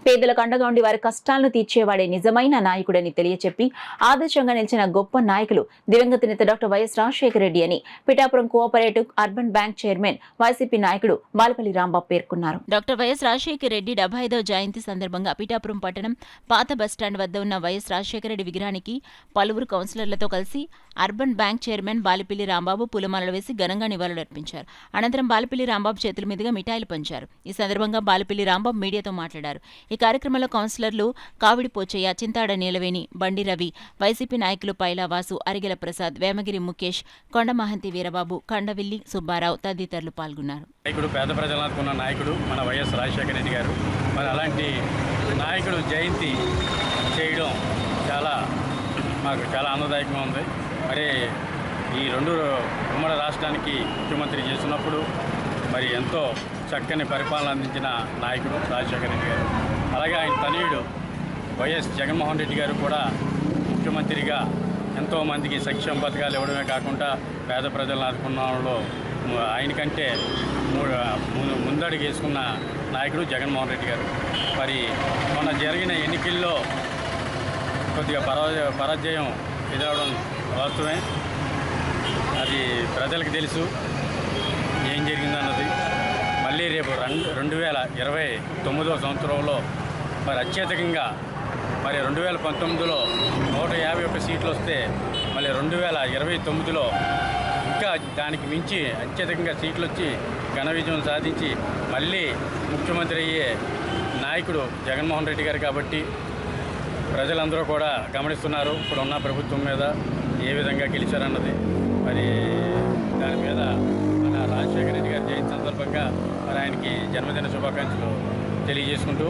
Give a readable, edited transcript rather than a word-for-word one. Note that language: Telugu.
పేదలకు అండగా ఉండి వారి కష్టాలను తీర్చేవాడే నిజమైన నాయకుడని తెలియచెప్పి ఆదర్శంగా నిలిచిన గొప్ప నాయకులు దివంగత నేత డాక్టర్ వైఎస్ రాజశేఖర రెడ్డి అని Pithapuram cooperative urban bank chairman YCP నాయకుడు బాలపల్లి రాంబాబు పేర్కొన్నారు. డాక్టర్ వైఎస్ రాజశేఖర రెడ్డి 75వ జయంతి సందర్భంగా పిఠాపురం పట్టణం పాత బస్టాండ్ వద్ద ఉన్న వైఎస్ రాజశేఖర రెడ్డి విగ్రహానికి పలువురు కౌన్సిలర్లతో కలిసి urban bank chairman Balapalli Rambabu పూలమాలలు వేసి ఘనంగా నివాళులర్పించారు. అనంతరం బాలపల్లి రాంబాబు చేతుల మీదుగా మిఠాయిలు పంచారు. ఈ సందర్భంగా బాలపల్లి రాంబాబు మీడియాతో మాట్లాడారు. ఈ కార్యక్రమంలో కౌన్సిలర్లు కావిడి పోచయ్య, చింతాడ నీలవేణి, బండి రవి, వైసీపీ నాయకులు పైలావాసు, అరిగెల ప్రసాద్, వేమగిరి ముఖేష్, కొండమహంతి వీరబాబు, కండవిల్లి సుబ్బారావు తదితరులు పాల్గొన్నారు. నాయకుడు పేద ప్రజలకు ఉన్న నాయకుడు మన వైఎస్ రాజశేఖర రెడ్డి గారు. మరి అలాంటి నాయకుడు జయంతి చేయడం మాకు చాలా ఆనందదాయకంగా ఉంది. మరి ఈ రెండు ఉమ్మడి రాష్ట్రానికి ముఖ్యమంత్రి చేస్తున్నప్పుడు మరి ఎంతో చక్కని పరిపాలన అందించిన నాయకుడు రాజశేఖర రెడ్డి గారు. అలాగే ఆయన తనయుడు వైఎస్ జగన్మోహన్ రెడ్డి గారు కూడా ముఖ్యమంత్రిగా ఎంతోమందికి సంక్షేమ పథకాలు ఇవ్వడమే కాకుండా పేద ప్రజలను ఆదుకున్నలో ఆయనకంటే ముందడుగు వేసుకున్న నాయకుడు జగన్మోహన్ రెడ్డి గారు. మరి మొన్న జరిగిన ఎన్నికల్లో కొద్దిగా పరాజయం ఎదురవడం వాస్తవమే. అది ప్రజలకు తెలుసు ఏం జరిగిందన్నది. మళ్ళీ రేపు 2029వ సంవత్సరంలో మరి అత్యధికంగా మరి 2019లో 151 సీట్లు వస్తే మళ్ళీ 2029లో ఇంకా దానికి మించి అత్యధికంగా సీట్లు వచ్చి ఘన విజయం సాధించి మళ్ళీ ముఖ్యమంత్రి అయ్యే నాయకుడు జగన్మోహన్ రెడ్డి గారు. కాబట్టి ప్రజలందరూ కూడా గమనిస్తున్నారు ఇప్పుడున్న ప్రభుత్వం మీద ఏ విధంగా గెలిచారన్నది. మరి దాని మీద మన రాజశేఖర రెడ్డి గారి జయంతి సందర్భంగా మరి ఆయనకి జన్మదిన శుభాకాంక్షలు తెలియజేసుకుంటూ